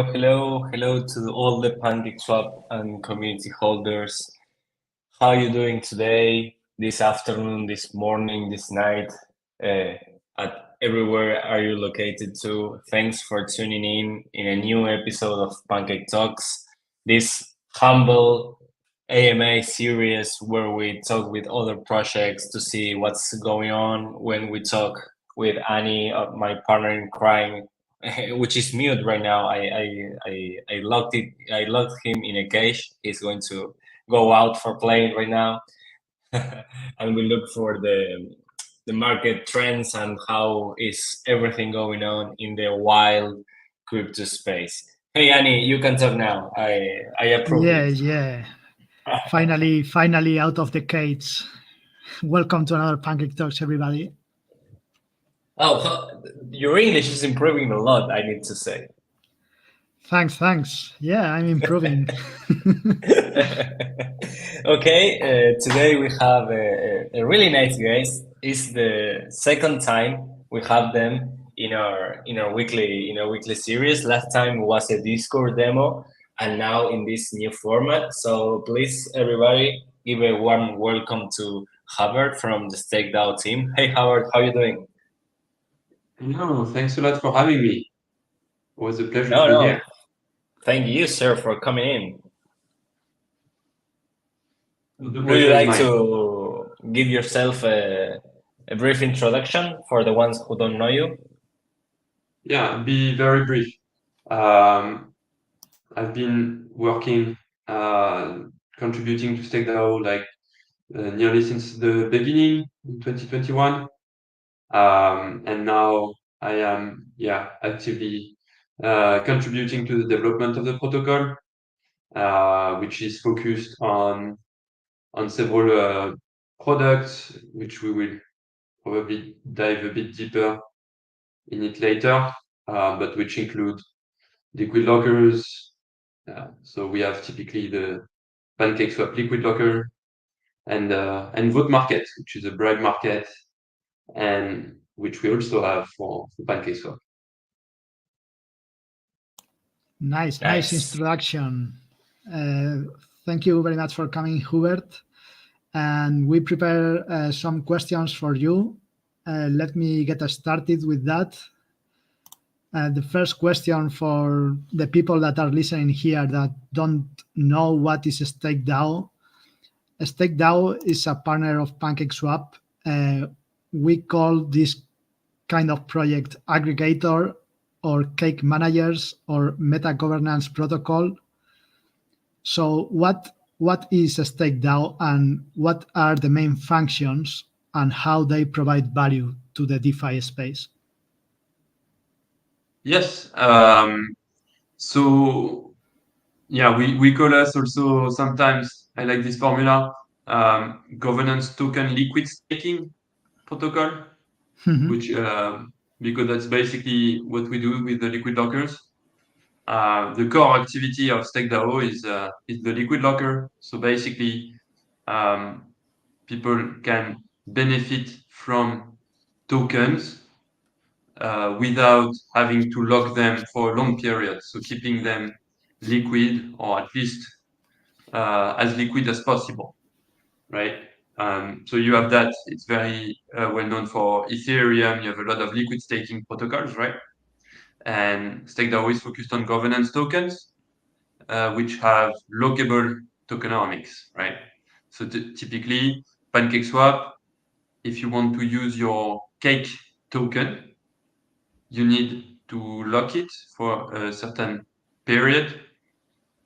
Hello to all the PancakeSwap and community holders. How are you doing today, this afternoon, this morning, this night? At everywhere are you located to? Thanks for tuning in a new episode of PancakeTalks, this humble AMA series where we talk with other projects to see what's going on. When we talk with Annie, my partner in crime, which is mute right now. I locked it. I locked him in a cage. He's going to go out for playing right now, and we look for the market trends and how is everything going on in the wild crypto space. Hey Annie, you can talk now. I approve Yeah, it. yeah. Finally out of the cage. Welcome to another Pancake Talks, everybody. Oh, your English is improving a lot. I need to say. Thanks. Yeah, I'm improving. Okay, today we have a really nice guest. It's the second time we have them in our weekly series. Last time was a Discord demo, and now in this new format. So please, everybody, give a warm welcome to Hubert from the StakeDAO team. Hey, Howard, how you doing? No, thanks a lot for having me. It was a pleasure to No, be no, here. thank you, sir, for coming in. The Would you pleasure is like mine. to give yourself a brief introduction for the ones who don't know you? Yeah, be very brief. Um, I've been working, uh, contributing to StakeDAO like nearly since the beginning in 2021. And now I am, actively contributing to the development of the protocol, which is focused on several products, which we will probably dive a bit deeper in it later, but which include liquid lockers. So we have typically the PancakeSwap liquid locker and vote market, which is a bribe market, and which we also have for PancakeSwap. Nice Nice. introduction. Uh, Thank you very much for coming, Hubert. And we prepare some questions for you. Let me get us started with that. The first question for the people that are listening here that don't know what is StakeDAO. StakeDAO is a partner of PancakeSwap. We call this kind of project aggregator or cake managers or meta governance protocol. So what is a StakeDAO and what are the main functions and how they provide value to the DeFi space? Yes. So yeah, we call us also sometimes, I like this formula, governance token liquid staking protocol, Mhm. which because that's basically what we do with the liquid lockers. The core activity of StakeDAO is the liquid locker. So basically, um, people can benefit from tokens without having to lock them for a long period. So keeping them liquid, or at least as liquid as possible, right? So you have that. It's very well known for Ethereum. You have a lot of liquid staking protocols, right? And StakeDAO is focused on governance tokens, which have lockable tokenomics, right? So typically, PancakeSwap, if you want to use your cake token, you need to lock it for a certain period.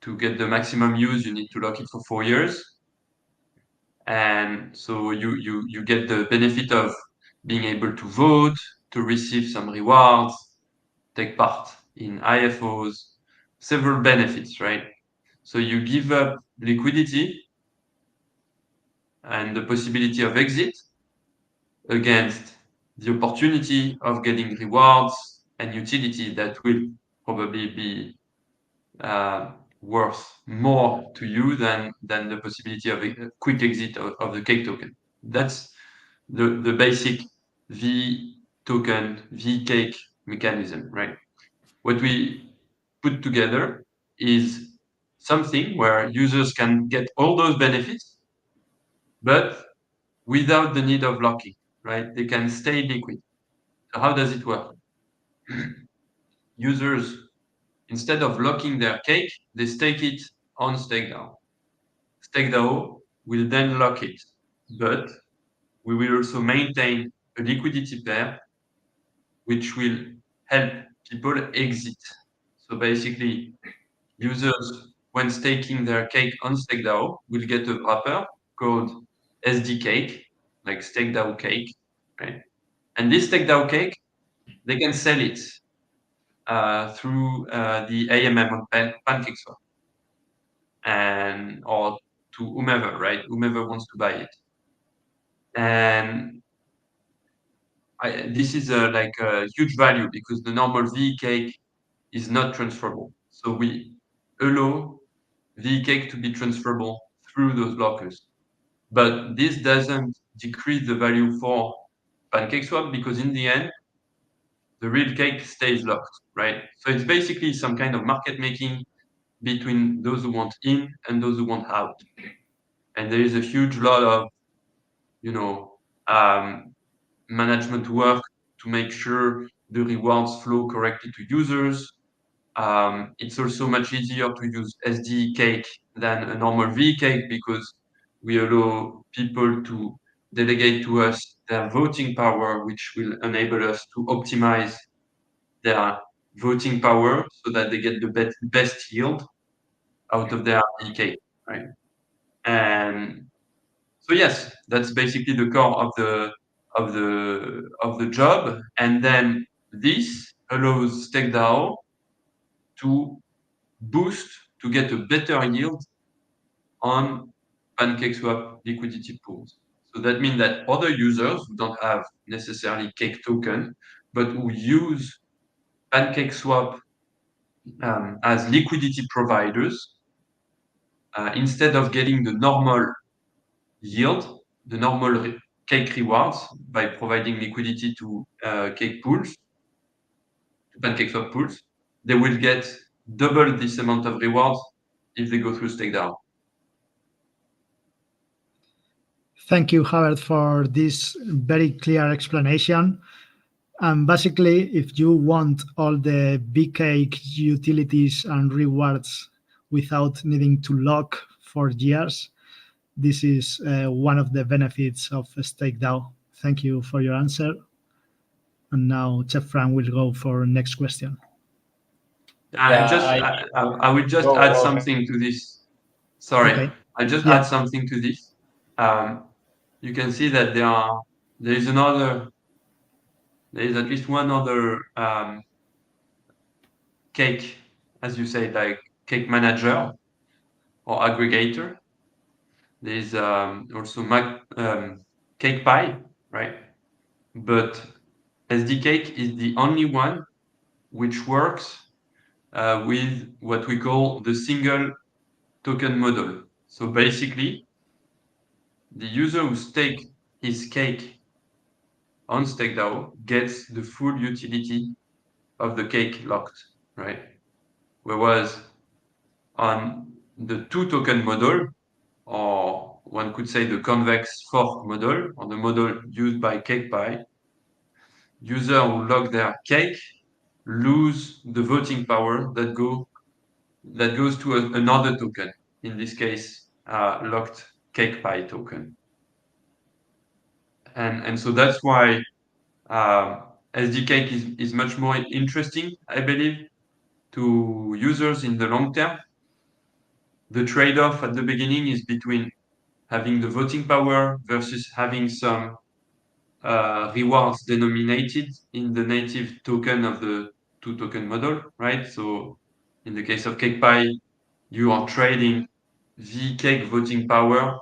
To get the maximum use, you need to lock it for 4 years. And so you get the benefit of being able to vote, to receive some rewards, take part in IFOs, several benefits, right? So you give up liquidity and the possibility of exit against the opportunity of getting rewards and utility that will probably be worth more to you than the possibility of a quick exit of the cake token. That's the basic V token, V cake mechanism, right? What we put together is something where users can get all those benefits, but without the need of locking, right? They can stay liquid. So how does it work? Users, instead of locking their cake, they stake it on StakeDAO. StakeDAO will then lock it, but we will also maintain a liquidity pair which will help people exit. So basically, users, when staking their cake on StakeDAO, will get a wrapper called SD cake, like StakeDAO cake, right? And this StakeDAO cake, they can sell it through the AMM on PancakeSwap, and or to whomever, right? Whomever wants to buy it. And this is like a huge value because the normal V cake is not transferable. So we allow the cake to be transferable through those blockers. But this doesn't decrease the value for PancakeSwap because in the end, the real cake stays locked, right? So it's basically some kind of market making between those who want in and those who want out. And there is a huge lot of, you know, management work to make sure the rewards flow correctly to users. It's also much easier to use SD cake than a normal V cake because we allow people to delegate to us their voting power, which will enable us to optimize their voting power so that they get the best yield out of their V cake, right? And so yes, that's basically the core of the job. And then this allows StakeDAO to boost to get a better yield on PancakeSwap liquidity pools. So that means that other users who don't have necessarily cake token, but who use PancakeSwap as liquidity providers, instead of getting the normal yield, the normal cake rewards by providing liquidity to cake pools, to PancakeSwap pools, they will get double this amount of rewards if they go through StakeDAO. Thank you, Hubert, for this very clear explanation. And basically, if you want all the big cake utilities and rewards without needing to lock for years, this is one of the benefits of StakeDAO. Thank you for your answer. And now Chef Frank will go for next question. I would just add something to this. Sorry, Okay. I just add something to this. You can see that there is at least one other cake, as you say, like cake manager or aggregator. There's also cake pie, right? But SD cake is the only one which works with what we call the single token model. So basically, the user who stakes his cake on StakeDAO gets the full utility of the cake locked, right? Whereas on the two token model, or one could say the convex fork model, or the model used by CakePie, users who lock their cake lose the voting power that goes to another token, in this case, locked CakePie token. And so that's why SD cake is much more interesting, I believe, to users in the long term. The trade-off at the beginning is between having the voting power versus having some rewards denominated in the native token of the two token model, right? So in the case of CakePie, you are trading the cake voting power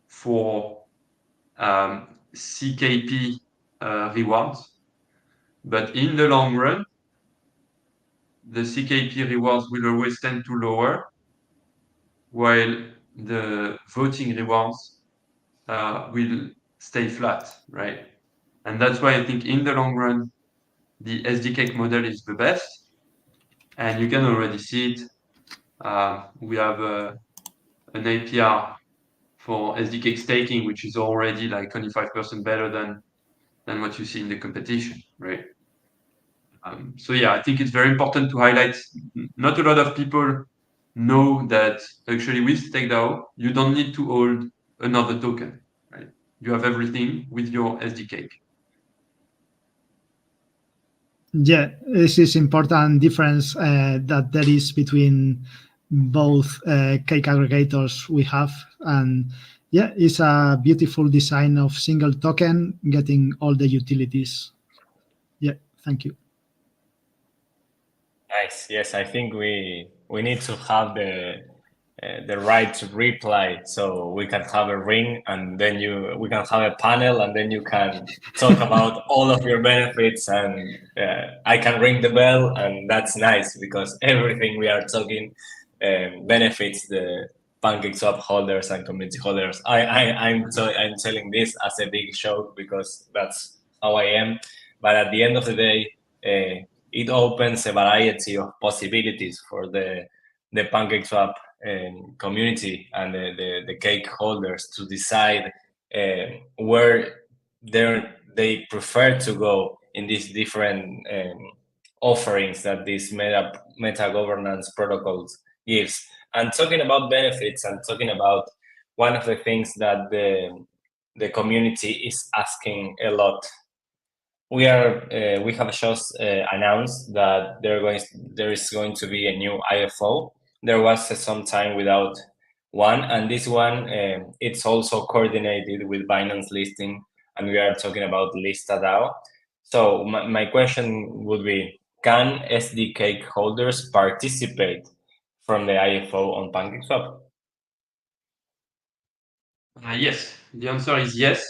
for CKP rewards. But in the long run, the CKP rewards will always tend to lower, while the voting rewards will stay flat, right? And that's why I think in the long run, the SD cake model is the best. and you can already see it. We have an APR for SDK staking, which is already like 25% better than what you see in the competition, right? So yeah, I think it's very important to highlight. Not a lot of people know that actually with StakeDAO, you don't need to hold another token, right? You have everything with your SDK. Yeah, this is important difference that there is between both cake aggregators we have, and yeah, it's a beautiful design of single token getting all the utilities. Yeah, thank you. Nice. Yes, I think we need to have the right to reply, so we can have a ring, and then we can have a panel, and then you can talk about all of your benefits, and I can ring the bell, and that's nice because everything we are talking benefits the PancakeSwap holders and community holders. I'm telling this as a big joke because that's how I am, but at the end of the day, it opens a variety of possibilities for the PancakeSwap community and the cake holders to decide where they prefer to go in these different offerings that this meta governance protocols gives. And talking about benefits and talking about one of the things that the community is asking a lot, we have just announced that there is going to be a new IFO. There was some time without one, and this one it's also coordinated with Binance listing, and we are talking about StakeDAO. So my question would be: can SDK holders participate from the IFO on PancakeSwap? Yes, the answer is yes.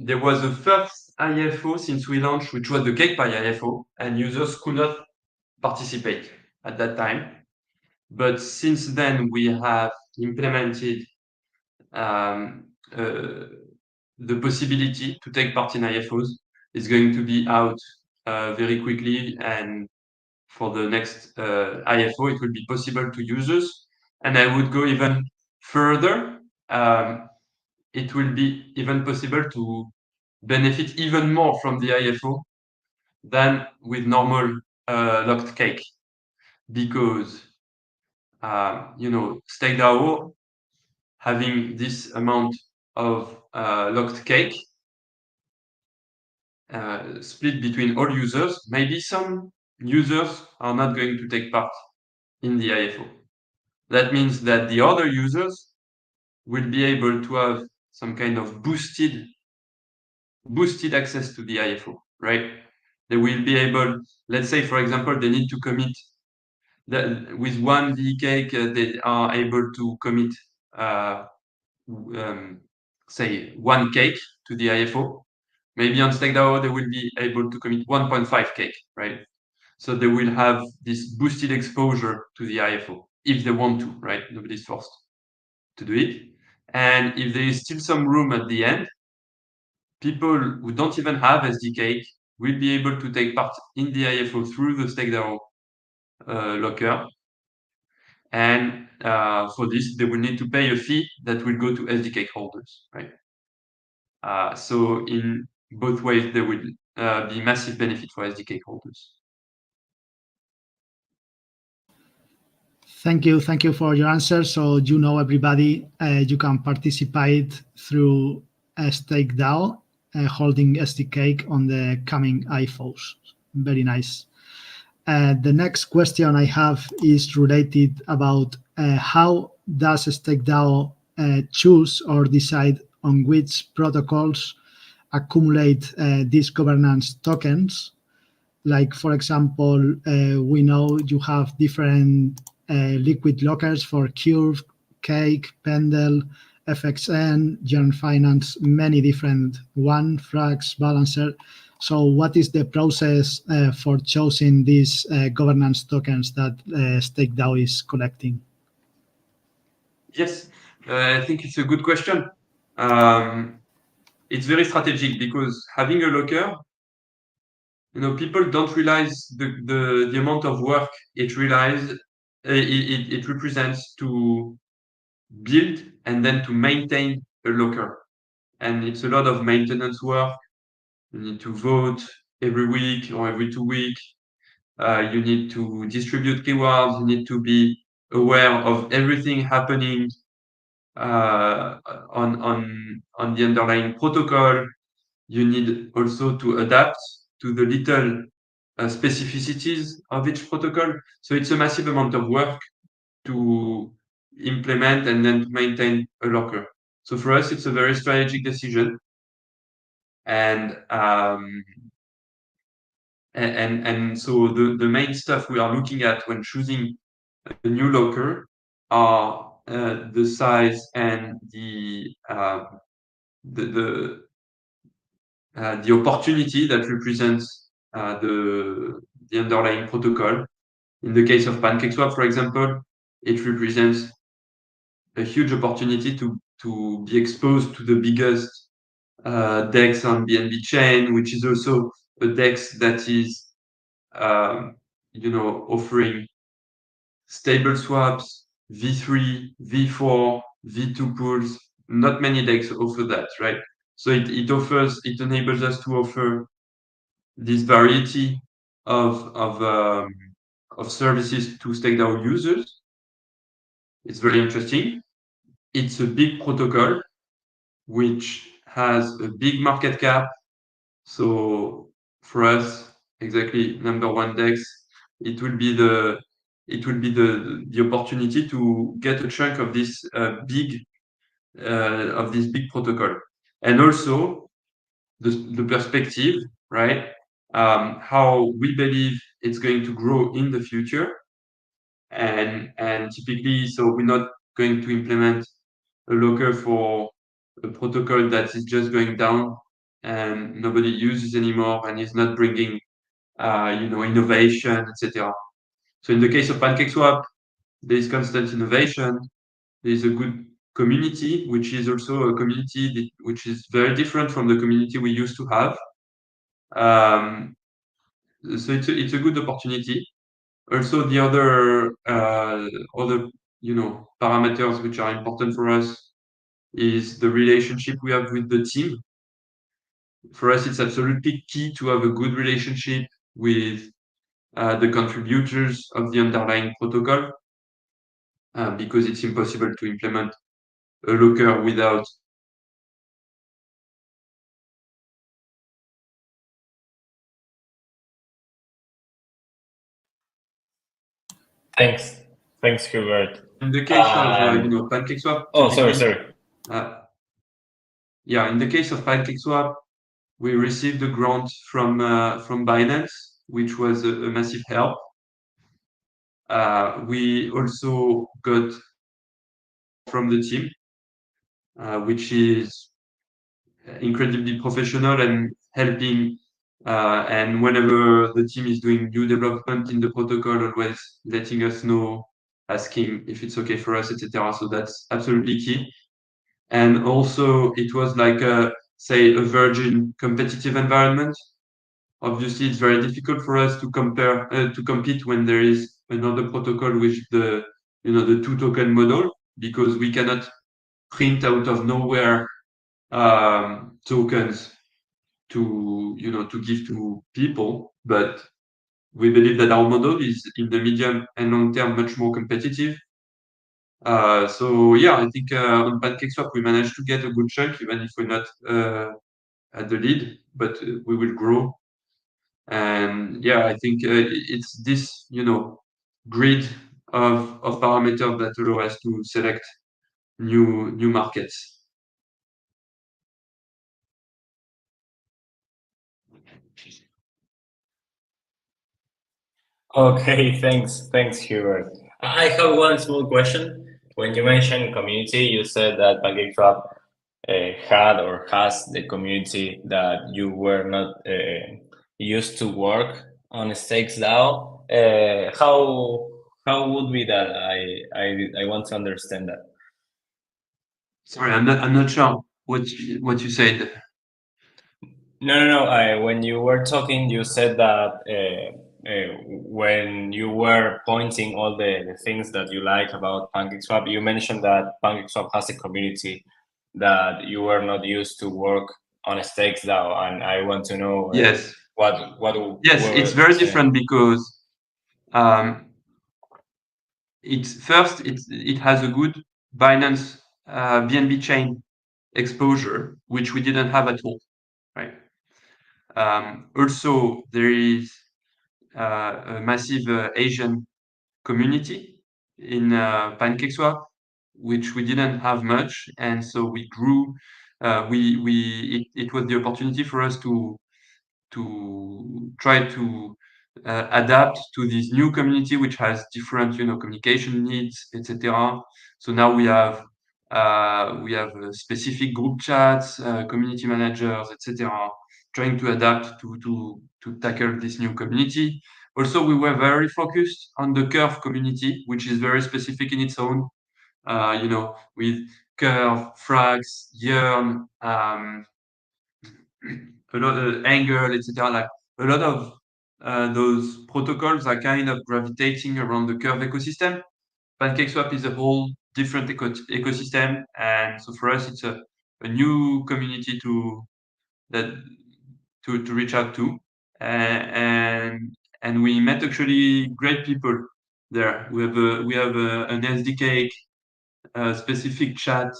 There was a first IFO since we launched, which was the CakePie IFO, and users could not participate at that time. But since then, we have implemented the possibility to take part in IFOs. It's going to be out very quickly, and for the next IFO, it will be possible to users. And I would go even further. It will be even possible to benefit even more from the IFO than with normal locked cake, because StakeDAO having this amount of locked cake split between all users, maybe some users are not going to take part in the IFO. That means that the other users will be able to have some kind of boosted access to the IFO, right? They will be able, let's say, for example, they need to commit that with one V cake, they are able to commit, say, one cake to the IFO. Maybe on StakeDAO, they will be able to commit 1.5 cake, right? So they will have this boosted exposure to the IFO if they want to, right? Nobody's forced to do it. And if there is still some room at the end, people who don't even have SDK will be able to take part in the IFO through the StakeDAO locker. And for this, they will need to pay a fee that will go to SDK holders, right? So in both ways, there will be massive benefit for SDK holders. Thank you for your answer. So everybody, you can participate through StakeDAO, holding SDK on the coming IFOs. Very nice. The next question I have is related about how does StakeDAO choose or decide on which protocols accumulate these governance tokens. Like, for example, we know you have different liquid lockers for Curve, Cake, Pendle, FXN, Joint Finance, many different Frax, Balancer. So what is the process for choosing these governance tokens that StakeDAO is collecting? Yes, I think it's a good question. It's very strategic because having a locker people don't realize the amount of work it represents to build and then to maintain a locker. And it's a lot of maintenance work. You need to vote every week or every 2 weeks. You need to distribute keywords. You need to be aware of everything happening on the underlying protocol. You need also to adapt to the little specificities of each protocol. So it's a massive amount of work to implement and then to maintain a locker. So for us, it's a very strategic decision. And so the main stuff we are looking at when choosing a new locker are the size and the opportunity that represents the underlying protocol. In the case of PancakeSwap, for example, it represents a huge opportunity to be exposed to the biggest DEX on BNB chain, which is also a DEX that is offering stable swaps, V3, V4, V2 pools. Not many DEX offer that, right? So it enables us to offer this variety of services to StakeDAO users. It's very interesting. It's a big protocol which has a big market cap. So for us, exactly number one DEX, it will be the opportunity to get a chunk of this big protocol, and also the perspective, right? How we believe it's going to grow in the future, and typically, so we're not going to implement a locker for a protocol that is just going down and nobody uses anymore and is not bringing innovation, etc. So in the case of PancakeSwap, there is constant innovation. There is a good community, which is also a community which is very different from the community we used to have. So it's a good opportunity. Also, the other parameters which are important for us is the relationship we have with the team. For us, it's absolutely key to have a good relationship with the contributors of the underlying protocol, because it's impossible to implement a locker without Thanks, Hubert. in the case of PancakeSwap. Oh, sorry. In the case of PancakeSwap, we received a grant from Binance, which was a massive help. We also got from the team, which is incredibly professional and helping. And whenever the team is doing new development in the protocol, always letting us know, asking if it's okay for us, etc. So that's absolutely key. And also, it was like say a virgin competitive environment. Obviously, it's very difficult for us to compete when there is another protocol with the two token model, because we cannot print out of nowhere tokens to give to people. But we believe that our model is in the medium and long term much more competitive. So yeah, I think on PancakeSwap we managed to get a good chunk, even if we're not at the lead, but we will grow. And yeah, I think it's this grid of parameters that allow us to select new markets. Okay, thanks, Hubert. I have one small question. When you mentioned community, you said that PancakeSwap had or has the community that you were not used to work on StakeDAO. How would be that? I want to understand that. Sorry, I'm not sure what you said. No. When you were talking, you said that when you were pointing all the things that you like about PancakeSwap, you mentioned that PancakeSwap has a community that you were not used to work on a StakeDAO, and I want to know Yes. what Yes, it's were very different because um, it has a good Binance BNB chain exposure, which we didn't have at all, right? Also, there is a massive Asian community in PancakeSwap, which we didn't have much, and so we grew. It was the opportunity for us to try to adapt to this new community, which has different, communication needs, etc. So now we have specific group chats, community managers, etc. Trying to adapt to tackle this new community. Also, we were very focused on the Curve community, which is very specific in its own. With Curve, Frax, Yearn, a lot of Angle, etc. Like a lot of those protocols are kind of gravitating around the Curve ecosystem. PancakeSwap is a whole different ecosystem, and so for us, it's a new community that to reach out to, and we met actually great people there. We have an SDK specific chat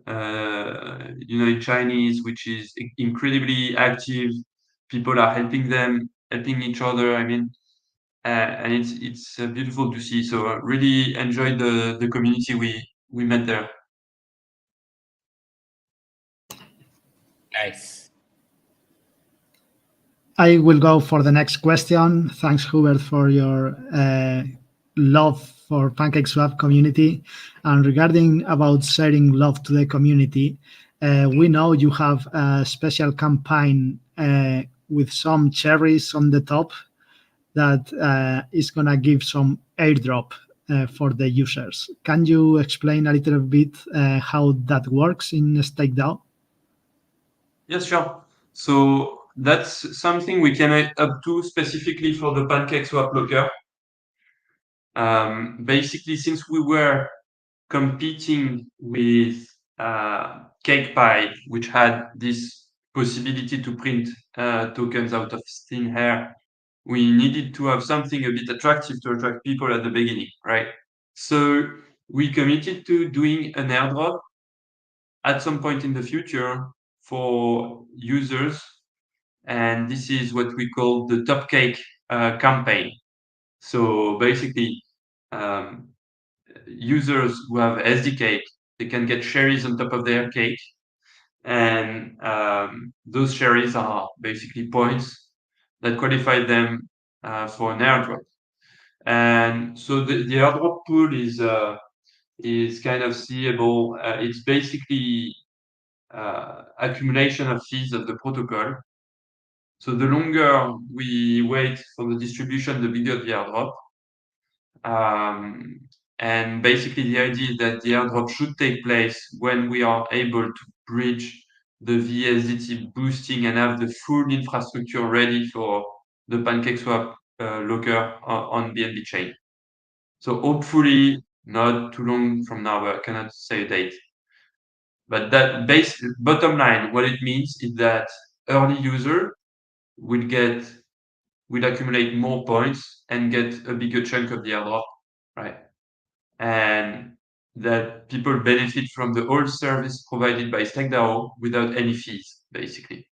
in Chinese, which is incredibly active. People are helping each other. I mean, and it's beautiful to see. So I really enjoyed the community we met there. nice. I will go for the next question. Thanks, Hubert, for your love for PancakeSwap community. And regarding about sharing love to the community, we know you have a special campaign with some cherries on the top that is going to give some airdrop for the users. Can you explain a little bit how that works in StakeDAO? Yes, sure. So that's something we can up to specifically for the PancakeSwap locker. Basically, since we were competing with CakePie, which had this possibility to print tokens out of thin air, we needed to have something a bit attractive to attract people at the beginning, right? So we committed to doing an airdrop at some point in the future for users, and this is what we call the Top Cake campaign. So basically, um, users who have SDK, they can get cherries on top of their cake, and those cherries are basically points that qualify them for an airdrop. And so the airdrop pool is kind of seeable. It's basically accumulation of fees of the protocol. So the longer we wait for the distribution, the bigger the airdrop. And basically, the idea is that the airdrop should take place when we are able to bridge the VSDT boosting and have the full infrastructure ready for the PancakeSwap locker on BNB chain. So hopefully, not too long from now, but I cannot say a date. But that bottom line, what it means is that early user will accumulate more points and get a bigger chunk of the airdrop, right? And that people benefit from the whole service provided by StakeDAO without any fees, basically.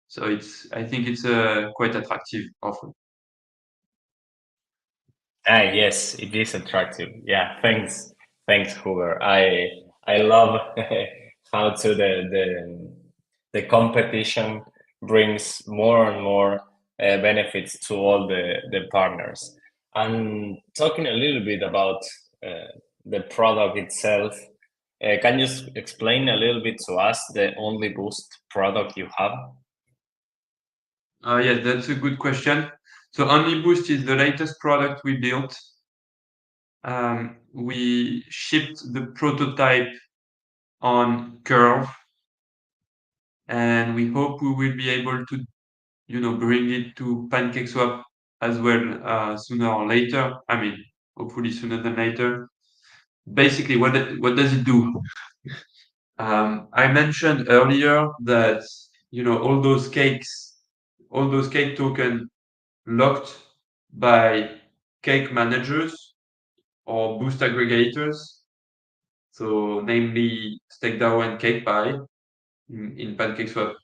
So I think it's a quite attractive offer. Yes, it is attractive. Yeah, thanks, Hubert. I love how to the competition brings more and more benefits to all the partners. And talking a little bit about the product itself, can you explain a little bit to us the Only Boost product you have? Yeah, that's a good question. So Only Boost is the latest product we built. We shipped the prototype on Curve, and we hope we will be able to, bring it to PancakeSwap as well sooner or later. I mean, hopefully sooner than later. Basically, what does it do? I mentioned earlier that all those cake tokens locked by cake managers or boost aggregators, so namely StakeDAO and CakePie in PancakeSwap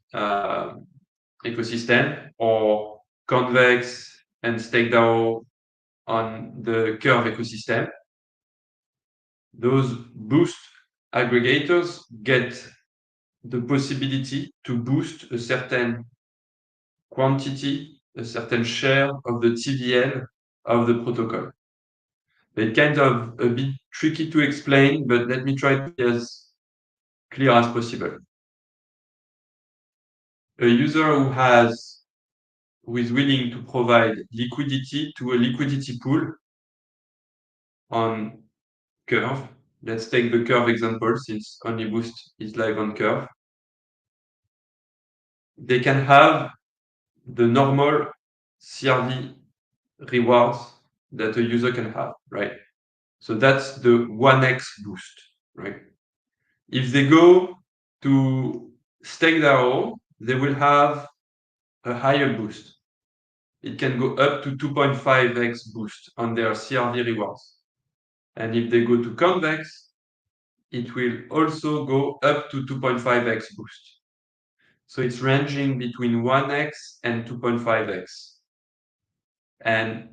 ecosystem, or Convex and StakeDAO on the Curve ecosystem. Those boost aggregators get the possibility to boost a certain quantity, a certain share of the TVL of the protocol. It's kind of a bit tricky to explain, but let me try to be as clear as possible. A user who is willing to provide liquidity to a liquidity pool on Curve. Let's take the Curve example since OnlyBoost is live on Curve. They can have the normal CRV rewards that a user can have, right? So that's the 1x boost, right? If they go to StakeDAO, they will have a higher boost. It can go up to 2.5x boost on their CRV rewards. And if they go to Convex, it will also go up to 2.5x boost. So it's ranging between 1x and 2.5x. And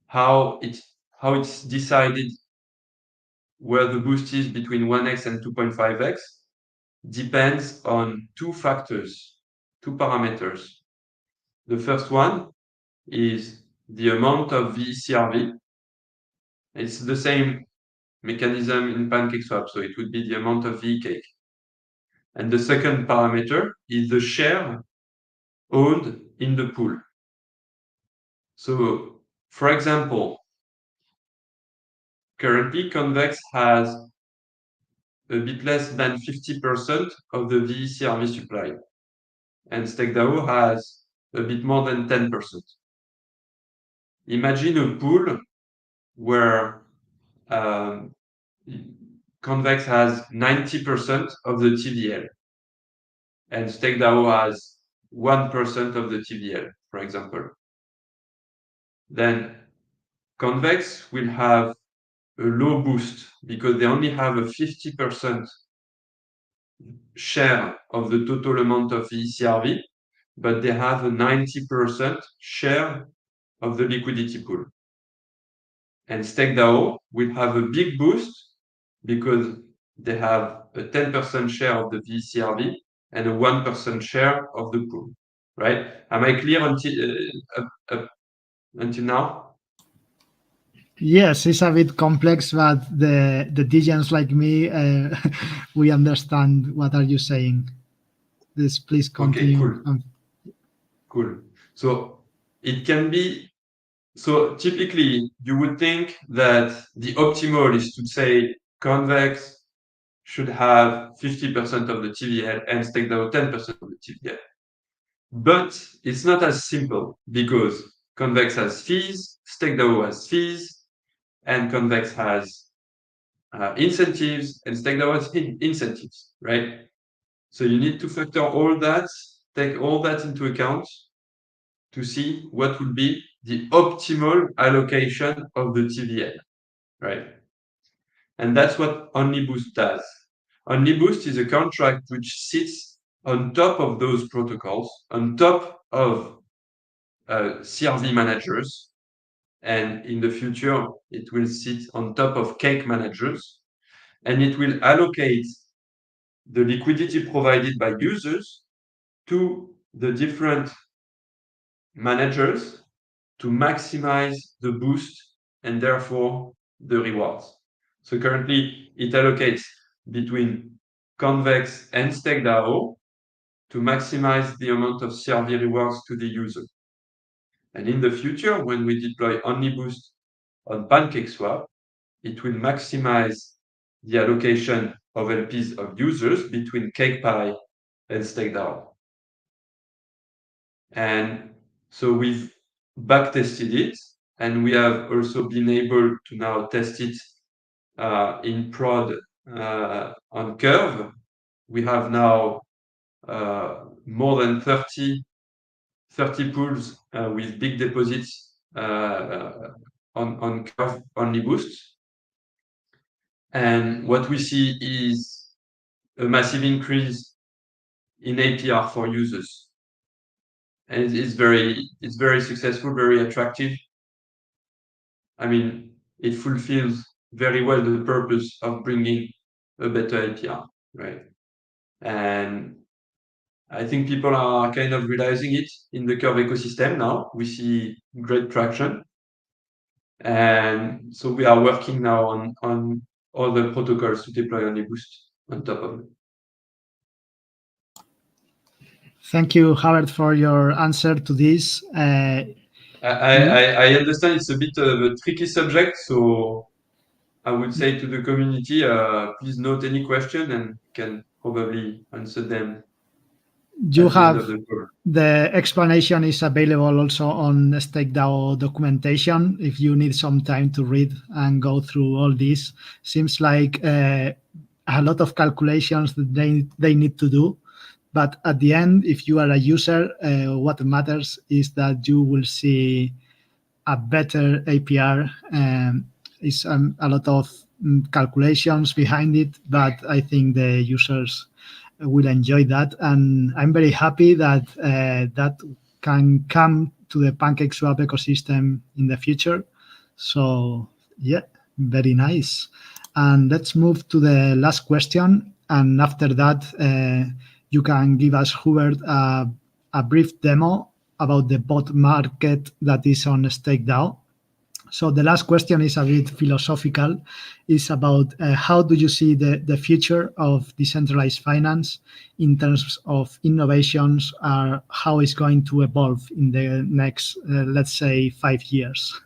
how it's decided where the boost is between 1x and 2.5x depends on two factors, two parameters. The first one is the amount of VCRV. It's the same mechanism in PancakeSwap, so it would be the amount of VCake. And the second parameter is the share owned in the pool. So, for example, currently Convex has a bit less than 50% of the VCRV supply, and StakeDAO has a bit more than 10%. Imagine a pool where Convex has 90% of the TVL, and StakeDAO has 1% of the TVL, for example. Then Convex will have a low boost because they only have a 50% share of the total amount of VCRV, but they have a 90% share of the liquidity pool. And StakeDAO will have a big boost because they have a 10% share of the VCRV and a 1% share of the pool, right? Am I clear until now? Yes, it's a bit complex, but the DJs like me, we understand what are you saying. Please continue. Okay, cool. So it can be. So typically, you would think that the optimal is to say Convex should have 50% of the TVL and StakeDAO 10% of the TVL. But it's not as simple because Convex has fees, StakeDAO has fees, and Convex has incentives, and StakeDAO has incentives, right? So you need to factor all that, take all that into account to see what would be the optimal allocation of the TVL, right? And that's what OnlyBoost does. OnlyBoost is a contract which sits on top of those protocols, on top of CRV managers, and in the future, it will sit on top of cake managers, and it will allocate the liquidity provided by users to the different managers to maximize the boost and therefore the rewards. So currently, it allocates between Convex and StakeDAO to maximize the amount of CRV rewards to the user. And in the future, when we deploy OnlyBoost on PancakeSwap, it will maximize the allocation of LPs of users between CakePie and StakeDAO. And so we've back tested it, and we have also been able to now test it in prod on Curve. We have now more than 30 pools with big deposits on Curve only boosts. And what we see is a massive increase in APR for users. And it's very successful, very attractive. I mean, it fulfills very well the purpose of bringing a better APR, right? And I think people are kind of realizing it in the Curve ecosystem now. We see great traction. And so we are working now on all the protocols to deploy on Boost on top of it. Thank you, Hubert, for your answer to this. I understand it's a bit of a tricky subject, so I would say to the community, please note any question and can probably answer them you at the end have of the call. the explanation is available also on StakeDAO documentation. If you need some time to read and go through all this, seems like a lot of calculations that they need to do. But at the end, if you are a user, what matters is that you will see a better APR. It's a lot of calculations behind it, but I think the users will enjoy that. And I'm very happy that that can come to the PancakeSwap ecosystem in the future. So yeah, very nice. And let's move to the last question. And after that, you can give us, Hubert, a brief demo about the bot market that is on StakeDAO. So the last question is a bit philosophical. It's about how do you see the future of decentralized finance in terms of innovations, how it's going to evolve in the next, let's say, 5 years?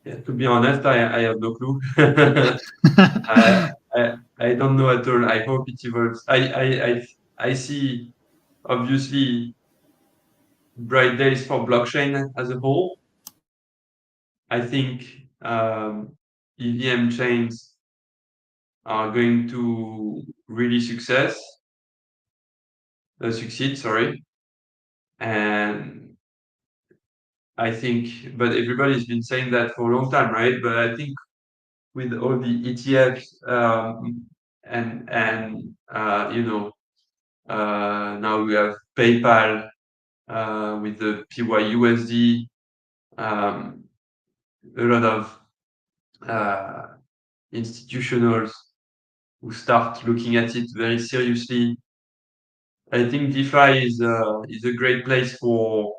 Yeah, to be honest, I have no clue. I don't know at all. I hope it evolves. I see obviously bright days for blockchain as a whole. I think EVM chains are going to really succeed, sorry. And I think, but everybody's been saying that for a long time, right? But I think with all the ETFs and you know, now we have PayPal with the PYUSD, a lot of institutionals who start looking at it very seriously. I think DeFi is a great place for.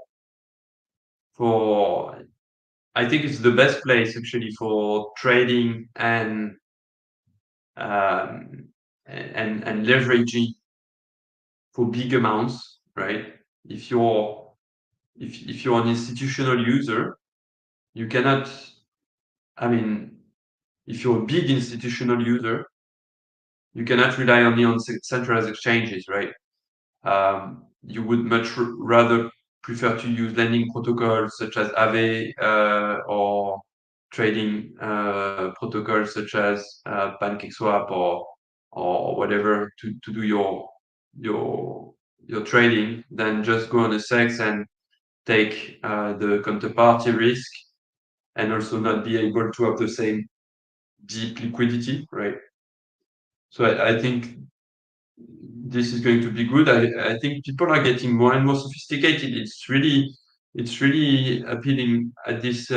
I think it's the best place actually for trading and leveraging for big amounts, right? If you're an institutional user, you cannot. I mean, if you're a big institutional user, you cannot rely only on centralized exchanges, right? You would much rather prefer to use lending protocols such as Aave or trading protocols such as PancakeSwap or whatever to do your trading than just go on a SEX and take the counterparty risk and also not be able to have the same deep liquidity, right? So I think this is going to be good. I think people are getting more and more sophisticated. It's really appealing at this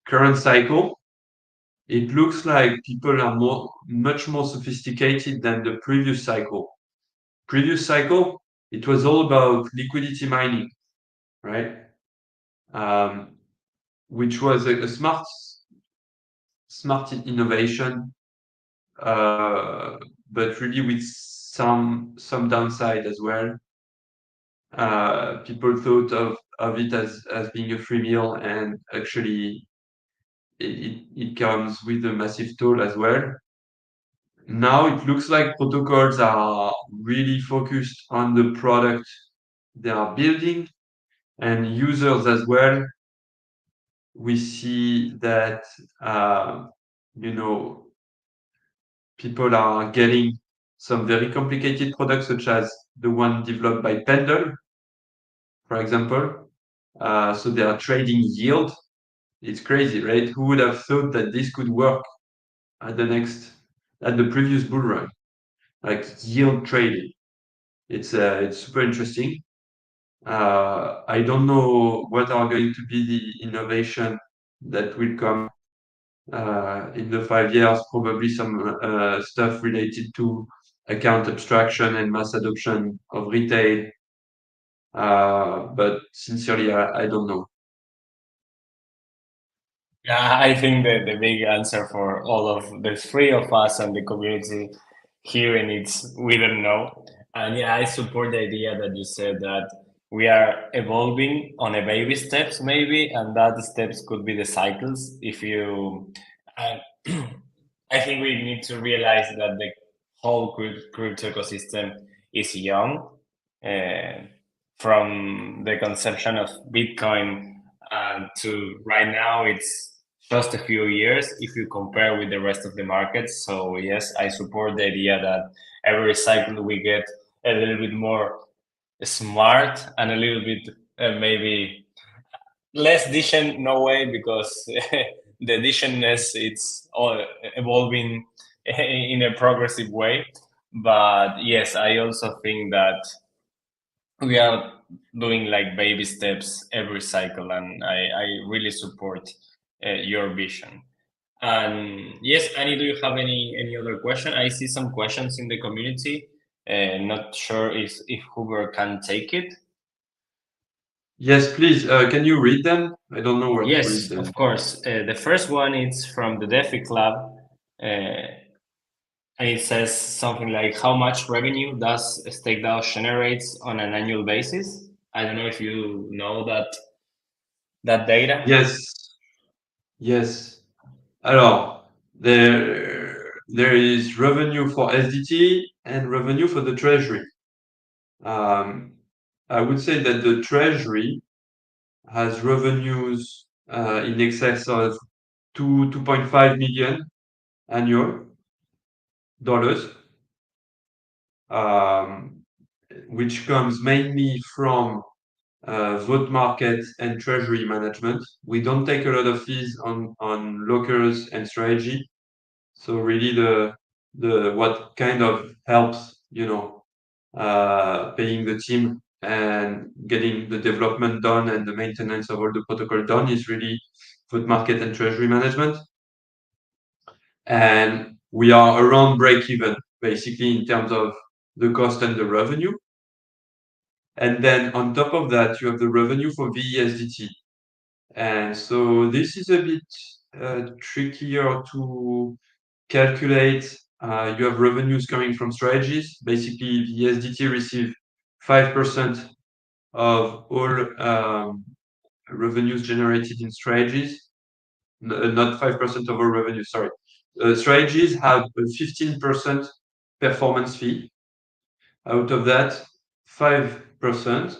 current cycle. It looks like people are much more sophisticated than the previous cycle. Previous cycle, it was all about liquidity mining, right? Which was a smart innovation, but really with some downside as well. People thought of it as being a free meal, and actually it comes with a massive toll as well. now it looks like protocols are really focused on the product they are building and users as well. We see that, you know, people are getting some very complicated products, such as the one developed by Pendle, for example. So they are trading yield. It's crazy, right? Who would have thought that this could work at the previous bull run, like yield trading? It's super interesting. I don't know what are going to be the innovation that will come in the 5 years. Probably some stuff related to account abstraction and mass adoption of retail. But sincerely, I don't know. Yeah, I think that the big answer for all of the three of us and the community here and it's we don't know. And yeah, I support the idea that you said that we are evolving on a baby steps maybe, and that steps could be the cycles. If you, uh, I think we need to realize that the whole crypto ecosystem is young, uh, from the conception of Bitcoin to right now, it's just a few years if you compare with the rest of the markets. So yes, I support the idea that every cycle we get a little bit more smart and a little bit maybe less decent. No way, because the decentness it's all evolving in a progressive way. But yes, I also think that we are doing like baby steps every cycle, and I really support your vision. And yes, Annie, do you have any other question? I see some questions in the community. Not sure if Hubert can take it. Yes, please. Can you read them? I don't know where to read Yes, them. of course. The first one is from the DeFi Club. And it says something like, how much revenue does StakeDAO generates on an annual basis? I don't know if you know that data. Yes, yes. Alors, there is revenue for SDT and revenue for the treasury. I would say that the treasury has revenues in excess of 2.5 million annual dollars, um, which comes mainly from vote market and treasury management. We don't take a lot of fees on lockers and strategy. So really the what kind of helps, paying the team and getting the development done and the maintenance of all the protocol done is really vote market and treasury management. And we are around break even, basically, in terms of the cost and the revenue. And then on top of that, you have the revenue for VESDT. And so this is a bit trickier to calculate. You have revenues coming from strategies. Basically, VESDT receive 5% of all revenues generated in strategies. Not 5% of all revenue, sorry. Strategies have a 15% performance fee. Out of that, 5%,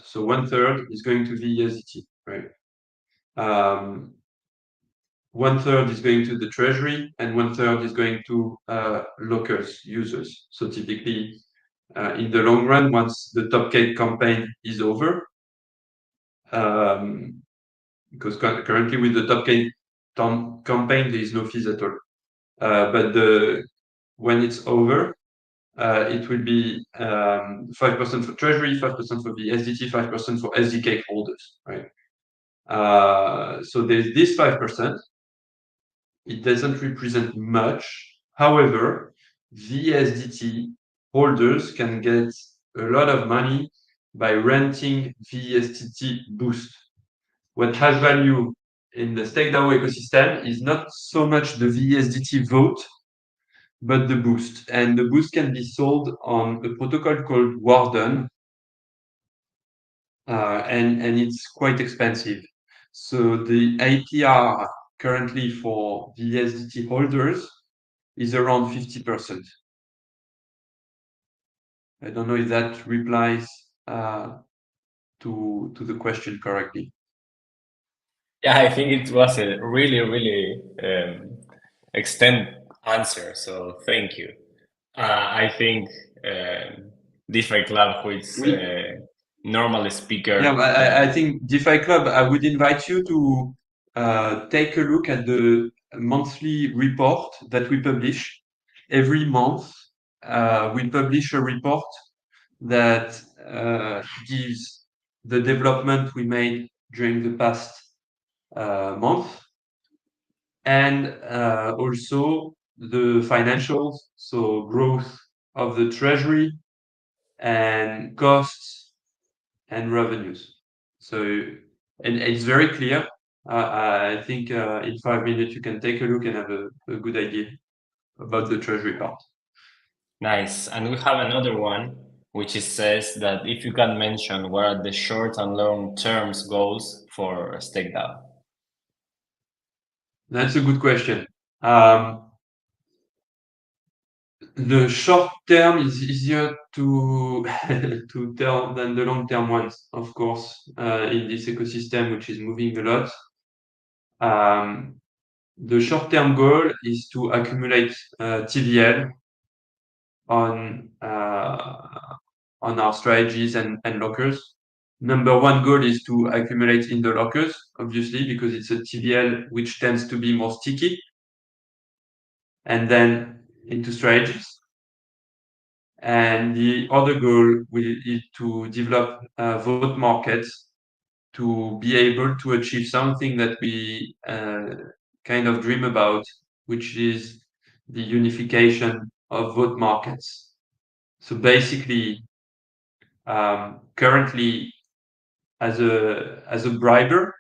so 1/3, is going to VESDT, right? 1/3 is going to the treasury, and 1/3 is going to lockers users. So typically, in the long run, once the top cake campaign is over, because currently with the top cake campaign, there is no fees at all. But when it's over, it will be 5% for treasury, 5% for the SDT, 5% for SDK holders, right? So there's this 5%. It doesn't represent much. However, VSDT holders can get a lot of money by renting VSDT Boost. What has value in the StakeDAO ecosystem is not so much the VSDT vote, but the Boost. And the Boost can be sold on a protocol called Warden, and it's quite expensive. So the APR currently for VSDT holders is around 50%. I don't know if that replies to the question correctly. Yeah, I think it was a really, really extended answer. So thank you. I think DeFi Club, who is normal speaker. Yeah, I think DeFi Club, I would invite you to take a look at the monthly report that we publish. Every month, we publish a report that gives the development we made during the past month and also the financials, so growth of the treasury and costs and revenues. So, and it's very clear. I think in 5 minutes you can take a look and have a good idea about the treasury part. Nice. And we have another one, which is says that if you can mention what are the short and long terms goals for StakeDAO. That's a good question. The short term is easier to to tell than the long term ones, of course, in this ecosystem, which is moving a lot. The short term goal is to accumulate TVL on our strategies and lockers. Number one goal is to accumulate in the lockers, obviously, because it's a TVL which tends to be more sticky, and then into strategies. And the other goal is to develop vote markets to be able to achieve something that we kind of dream about, which is the unification of vote markets. So basically, currently, as a briber,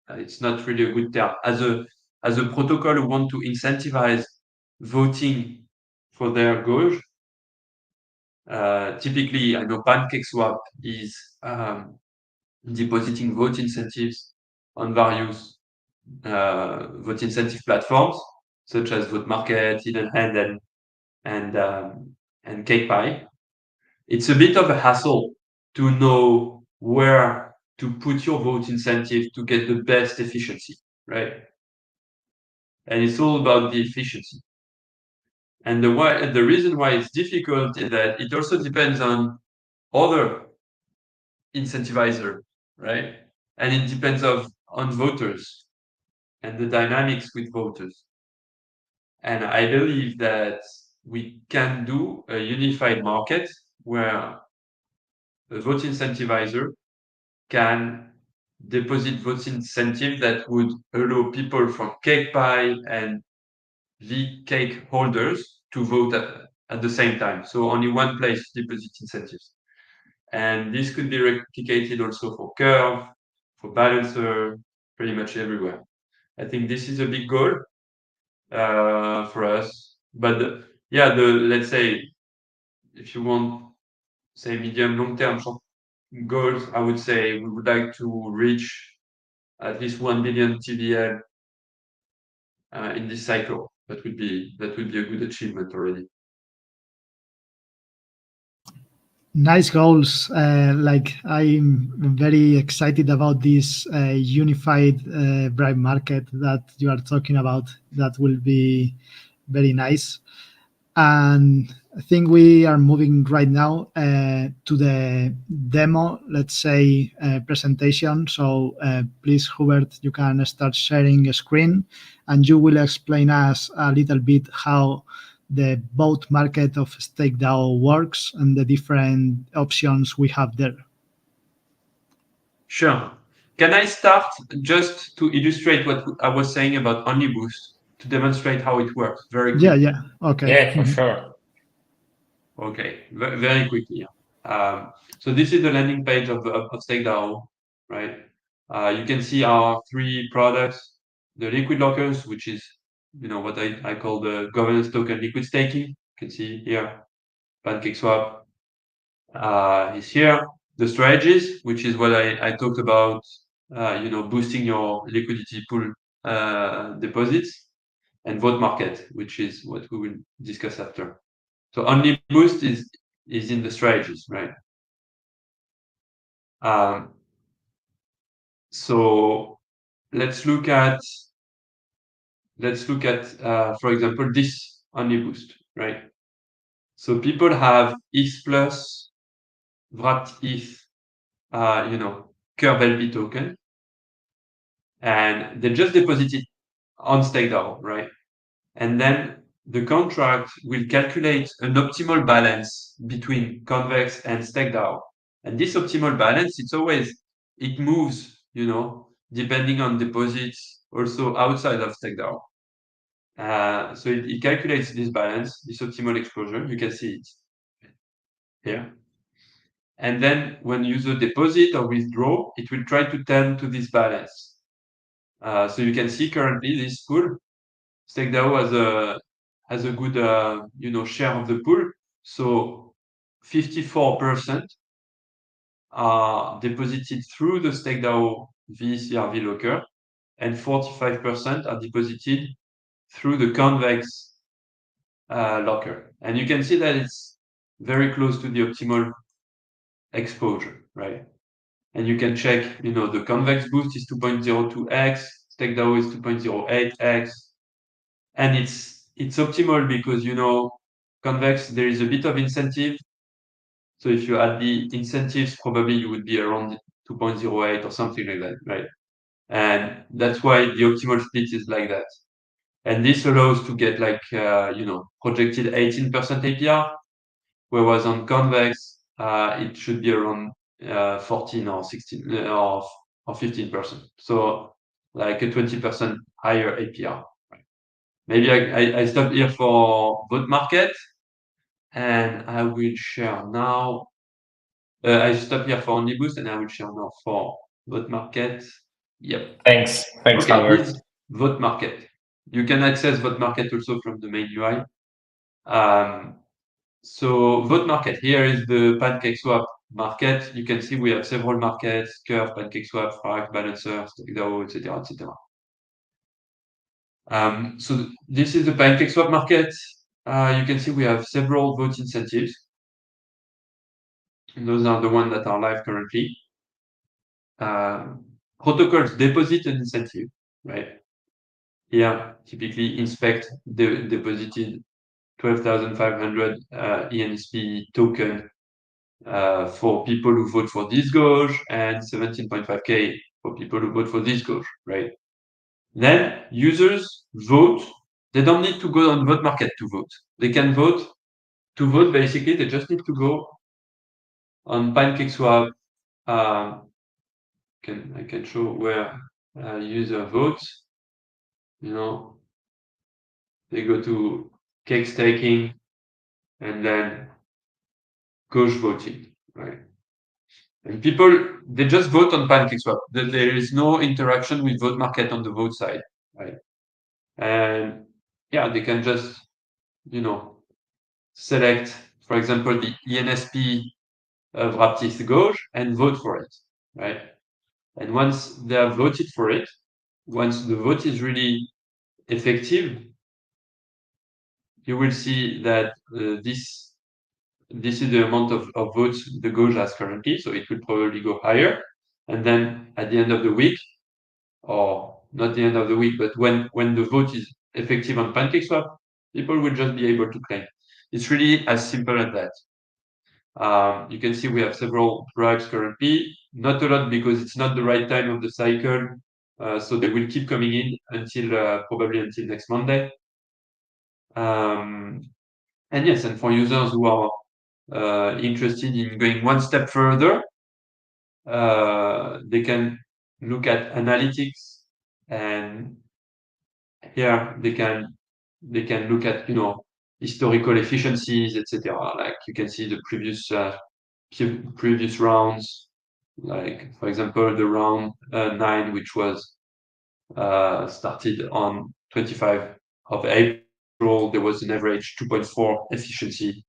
it's not really a good term. As a protocol who want to incentivize voting for their gauge, typically, I know PancakeSwap is depositing vote incentives on various vote incentive platforms, such as Vote Market, Hidden Hand, and CakePie. It's a bit of a hassle to know where to put your vote incentive to get the best efficiency, right? And it's all about the efficiency. And the reason why it's difficult is that it also depends on other incentivizer, right? And it depends on voters and the dynamics with voters. And I believe that we can do a unified market where a vote incentivizer can deposit vote incentive that would allow people from CakePie and the cake holders to vote at the same time. So only one place deposit incentives. And this could be replicated also for Curve, for Balancer, pretty much everywhere. I think this is a big goal for us. But let's say, if you want, say, medium, long term goals, I would say we would like to reach at least 1 billion TVL in this cycle. That would be a good achievement already. Nice goals. Like I'm very excited about this unified bribe market that you are talking about. That will be very nice. And I think we are moving right now to the demo, let's say, presentation. So please, Hubert, you can start sharing a screen and you will explain us a little bit how the vote market of StakeDAO works and the different options we have there. Sure. Can I start just to illustrate what I was saying about OnlyBoost to demonstrate how it works very quickly? Yeah. Okay. Yeah, for sure. Okay, very quickly. So this is the landing page of StakeDAO, right? You can see our three products, the liquid lockers, which is what I call the governance token liquid staking. You can see here, PancakeSwap is here. The strategies, which is what I talked about, boosting your liquidity pool deposits, and vote market, which is what we will discuss after. So OnlyBoost is is in the strategies, right? So let's look at for example, this only boost, right? So people have ETH plus, wrapped ETH, Curve LP token, and they just deposit it on StakeDAO, right? And then the contract will calculate an optimal balance between Convex and StakeDAO. And this optimal balance, it moves, depending on deposits also outside of StakeDAO. So it calculates this balance, this optimal exposure. You can see it here. And then when user deposit or withdraw, it will try to tend to this balance. So you can see currently this pool, StakeDAO has a good share of the pool. So 54% are deposited through the StakeDAO VCRV locker, and 45% are deposited through the Convex locker. And you can see that it's very close to the optimal exposure, right? And you can check, the Convex boost is 2.02x, StakeDAO is 2.08x, and it's optimal because, Convex, there is a bit of incentive. So if you add the incentives, probably you would be around 2.08 or something like that, right? And that's why the optimal split is like that. And this allows to get projected 18% APR, whereas on Convex, it should be around 14 or 16 or 15%. So like a 20% higher APR. Right? Maybe I stop here for vote market, and I will share now. I stop here for only boost, and I will share now for vote market. Yep. Thanks, Okay, Hubert. this vote market. You can access vote market also from the main UI. So vote market, here is the PancakeSwap market. You can see we have several markets: Curve, PancakeSwap, Frac, Balancer, StakeDAO, etc., etc. So this is the PancakeSwap market. You can see we have several vote incentives. And those are the ones that are live currently. Protocols deposit an incentive, right? Here, typically inspect the deposited 12,500 ENSP token for people who vote for this gauge, and 17.5K for people who vote for this gauge, right? Then users vote. They don't need to go on vote market to vote. They can vote. To vote, basically, they just need to go on PancakeSwap. I can show where user votes. They go to cake staking and then gauge voting, right? And people, they just vote on PancakeSwap. There is no interaction with vote market on the vote side, right? And yeah, they can just, select, for example, the ENSP of Raptis gauge and vote for it, right? And once they have voted for it, once the vote is really effective, you will see that this is the amount of votes the gauge has currently, so it will probably go higher. And then at the end of the week, or not the end of the week, but when the vote is effective on PancakeSwap, people will just be able to claim. It's really as simple as that. You can see we have several bribes currently, not a lot because it's not the right time of the cycle, so they will keep coming in until probably until next Monday. And yes, and for users who are interested in going one step further, they can look at analytics, and here they can look at historical efficiencies, etc. Like you can see the previous rounds, like for example the round 9, which was started on 25 of April. There was an average 2.4 efficiency.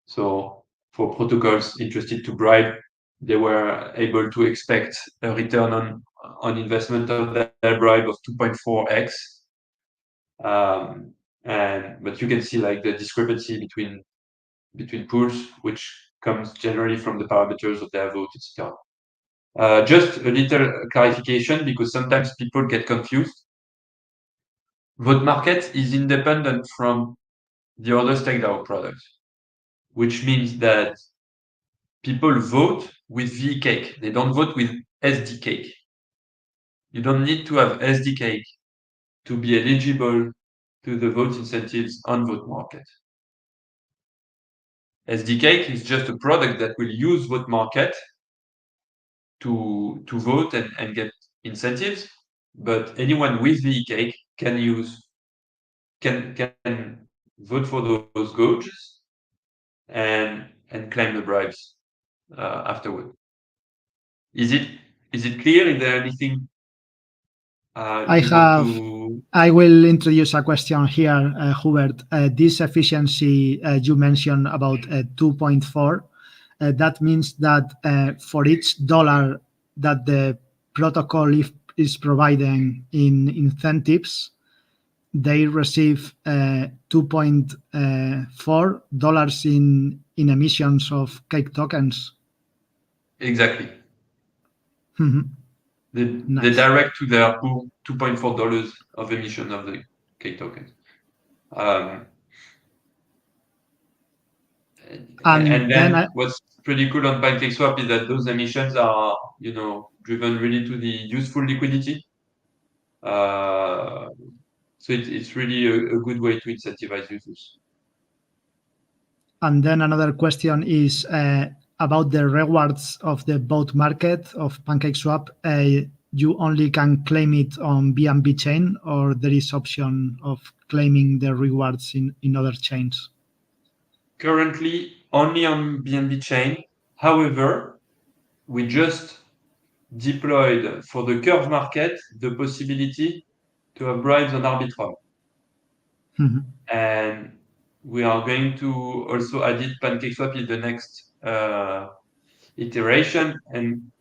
So for protocols interested to bribe, they were able to expect a return on investment of their bribe of 2.4x. But you can see like the discrepancy between between pools, which comes generally from the parameters of their vote, etc. Just a little clarification, because sometimes people get confused. Vote market is independent from the other StakeDAO products, which means that people vote with VCake. They don't vote with SDK. You don't need to have SDK to be eligible to the vote incentives on Vote Market. SDK is just a product that will use Vote Market to vote and get incentives, but anyone with VCake can vote for those gauges and claim the bribes afterward. Is it clear? Is there anything I will introduce a question here, Hubert. This efficiency you mentioned about 2.4, that means that for each dollar that the protocol is providing in incentives, they receive $2.4 in emissions of cake tokens. Exactly. Mm-hmm. They direct to their pool $2.4 of emission of the cake tokens. And then what's pretty cool on PancakeSwap is that those emissions are, driven really to the useful liquidity. So it's really a good way to incentivize users. And then another question is about the rewards of the vote market of PancakeSwap. You only can claim it on BNB chain, or there is option of claiming the rewards in other chains? Currently, only on BNB chain. However, we just deployed for the curve market the possibility to have bribes on Arbitrum. Mm-hmm. And we are going to also add it PancakeSwap in the next iteration, and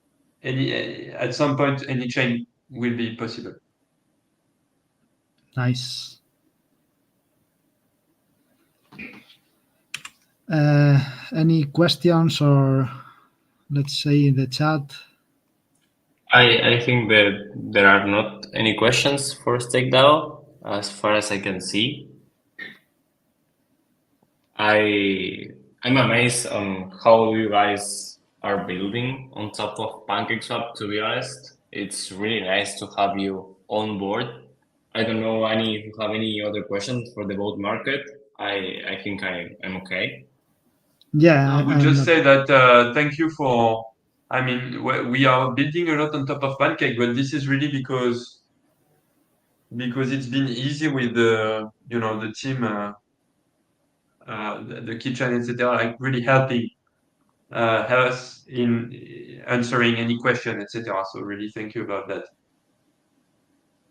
at some point any chain will be possible. Nice. Any questions, or let's say in the chat? I think that there are not any questions for StakeDAO as far as I can see. I'm amazed on how you guys are building on top of PancakeSwap, to be honest. It's really nice to have you on board. I don't know if you have any other questions for the vote market. I think I'm okay. Yeah. I would just say that thank you for, we are building a lot on top of Pancake, but this is really because it's been easy with the team, the kitchen, etc., like really helping us in answering any question, etc. So really thank you about that.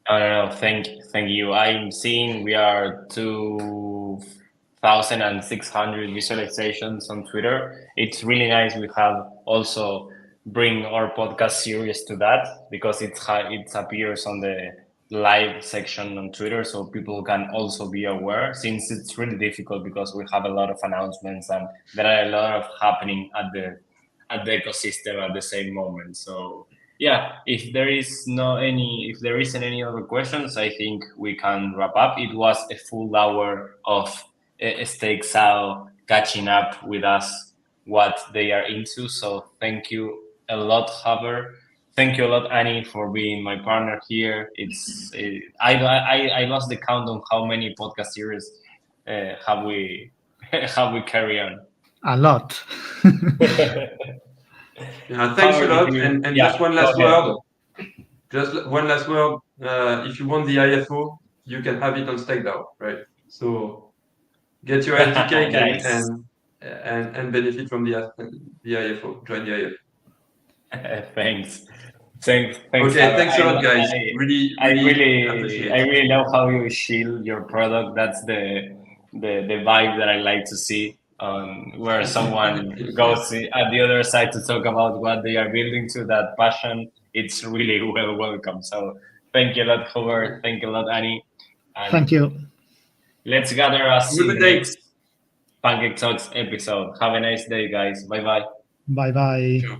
No, thank you. I'm seeing we are 2,600 visualizations on Twitter. It's really nice. We have also bring our podcast series to that, because it appears on the live section on Twitter, so people can also be aware, since it's really difficult because we have a lot of announcements and there are a lot of happening at the ecosystem at the same moment. So yeah, if there isn't any other questions, I think we can wrap up. It was a full hour of StakeDAO catching up with us what they are into. So thank you a lot, Hubert. Thank you a lot, Annie, for being my partner here. I lost the count on how many podcast series have we carry on. A lot. Yeah, thanks a lot. And just one last word. Just one last word. If you want the IFO, you can have it on StakeDAO, right? So get your SDK nice. and benefit from the IFO. Join the IFO. Thanks. Okay, thanks a lot, guys. I really love how you shield your product. That's the vibe that I like to see. Where someone goes at the other side to talk about what they are building to, that passion. It's really welcome. So thank you a lot, Hubert. Thank you a lot, Annie. And thank you. Let's gather us in the next PancakeTalks episode. Have a nice day, guys. Bye bye. Bye bye. Sure.